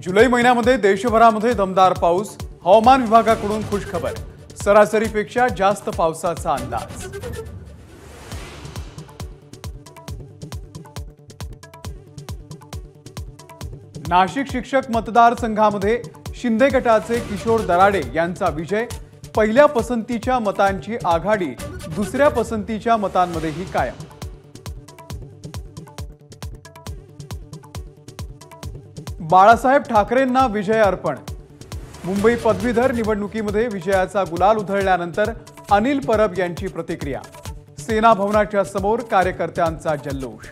जुलै महिन्यामध्ये देशभरामध्ये दमदार पाऊस, हवामान विभागाकडून खुशखबर, सरासरीपेक्षा जास्त पावसाचा अंदाज। नाशिक शिक्षक मतदारसंघामध्ये शिंदे गटाचे किशोर दराडे यांचा विजय, पहिल्या पसंतीच्या मतांची आघाडी दुसऱ्या पसंतीच्या मतांमध्येही कायम। बाळासाहेब ठाकरेंना विजय अर्पण, मुंबई पदवीधर निवडणुकीमध्ये विजयाचा गुलाल उधळल्यानंतर अनिल परब यांची प्रतिक्रिया, सेना भवनाच्या समोर कार्यकर्त्यांचा जल्लोष।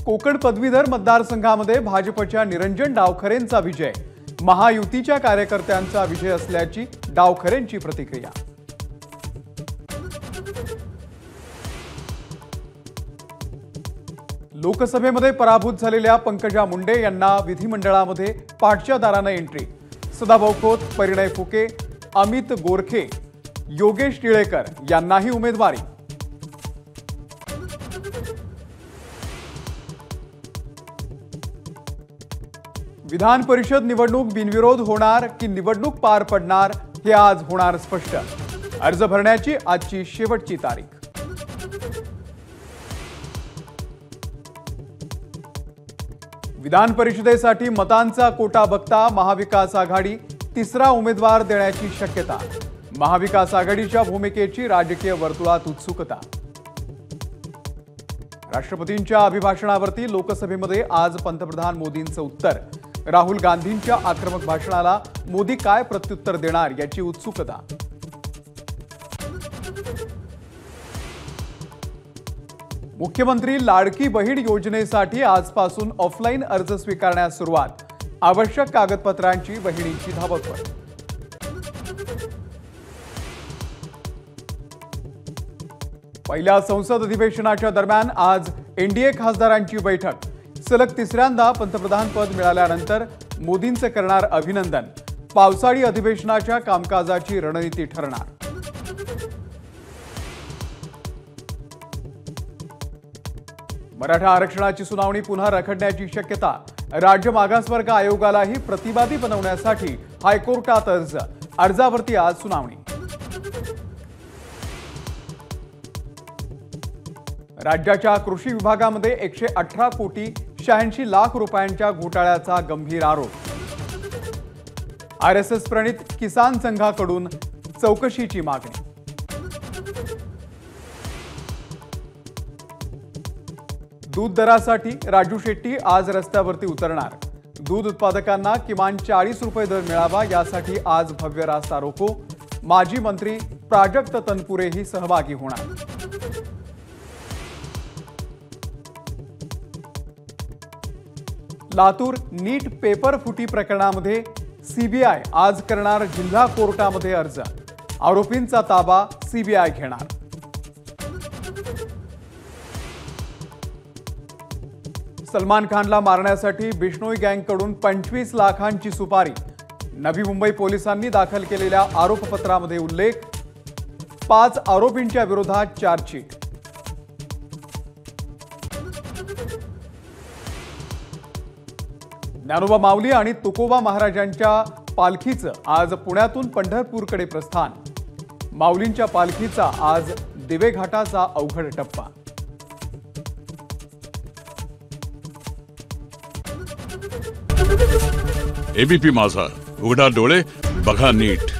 कोकण पदवीधर मतदारसंघामध्ये भाजपच्या निरंजन डावखरेंचा विजय, महायुतीच्या कार्यकर्त्यांचा विजय असल्याची डावखरेंची प्रतिक्रिया। लोकसभेमध्ये पराभूत झालेल्या पंकजा मुंडे यांना विधिमंडळामध्ये पाठच्या दाराने एंट्री, सदाभाऊ खोत, परिणय फुके, अमित गोरखे, योगेश टिळेकर यांनाही उमेदवारी। विधान परिषद निवडणूक बिनविरोध होणार की निवडणूक पार पडणार हे आज होणार स्पष्ट, अर्ज भरण्याची आजची शेवटची तारीख। विधान परिषदेसाठी मतांचा कोटा बघता महाविकास आघाडी तिसरा उमेदवार देण्याची शक्यता, महाविकास आघाडीच्या भूमिकेची राजकीय वर्तुळात उत्सुकता। राष्ट्रपतींच्या अभिभाषणावरती लोकसभेमध्ये आज पंतप्रधान मोदींचं उत्तर, राहुल गांधींच्या आक्रमक भाषणाला मोदी काय प्रत्युत्तर देणार याची उत्सुकता। मुख्यमंत्री लाडकी बहीण योजनेसाठी आजपासून ऑफलाईन अर्ज स्वीकारण्यास सुरुवात, आवश्यक कागदपत्रांची बहिणींची धावपळ। पहिल्या संसद अधिवेशनाच्या दरम्यान आज एनडीए खासदारांची बैठक, सलग तिसऱ्यांदा पंतप्रधान पद मिळाल्यानंतर मोदींचे करणार अभिनंदन, पावसाळी अधिवेशनाच्या कामकाजाची रणनीती ठरणार। मराठा आरक्षणाची सुनावणी पुन्हा रखडण्याची शक्यता, राज्य मागासवर्ग आयोगालाही प्रतिवादी बनवण्यासाठी हायकोर्टात अर्ज, अर्जावरती आज सुनावणी। राज्याच्या कृषी विभागामध्ये 118 कोटी 86 लाख रुपयांच्या घोटाळ्याचा गंभीर आरोप, आरएसएस प्रणित किसान संघाकडून चौकशीची मागणी। दूध दरासाठी राजू शेट्टी आज रस्त्यावरती उतरणार, दूध उत्पादकांना किमान 40 रुपये दर मिळावा यासाठी आज भव्य रास्ता रोको, माजी मंत्री प्राजक्त तनपुरेही सहभागी होणार। लातूर नीट पेपर फुटी प्रकरणामध्ये सीबीआय आज करणार जिल्हा कोर्टामध्ये अर्ज, आरोपींचा ताबा सीबीआय घेणार। सलमान खानला मारण्यासाठी बिश्नोई गँगकडून 25 लाखांची सुपारी, नवी मुंबई पोलिसांनी दाखल केलेल्या आरोपपत्रामध्ये उल्लेख, 5 आरोपींच्या विरोधात चार्जशीट। ज्ञानोबा माऊली आणि तुकोबा महाराजांच्या पालखीचं आज पुण्यातून पंढरपूरकडे प्रस्थान, माऊलींच्या पालखीचा आज दिवे घाटाचा अवघड टप्पा। एबीपी माझा, उघडा डोळे बघा नीट।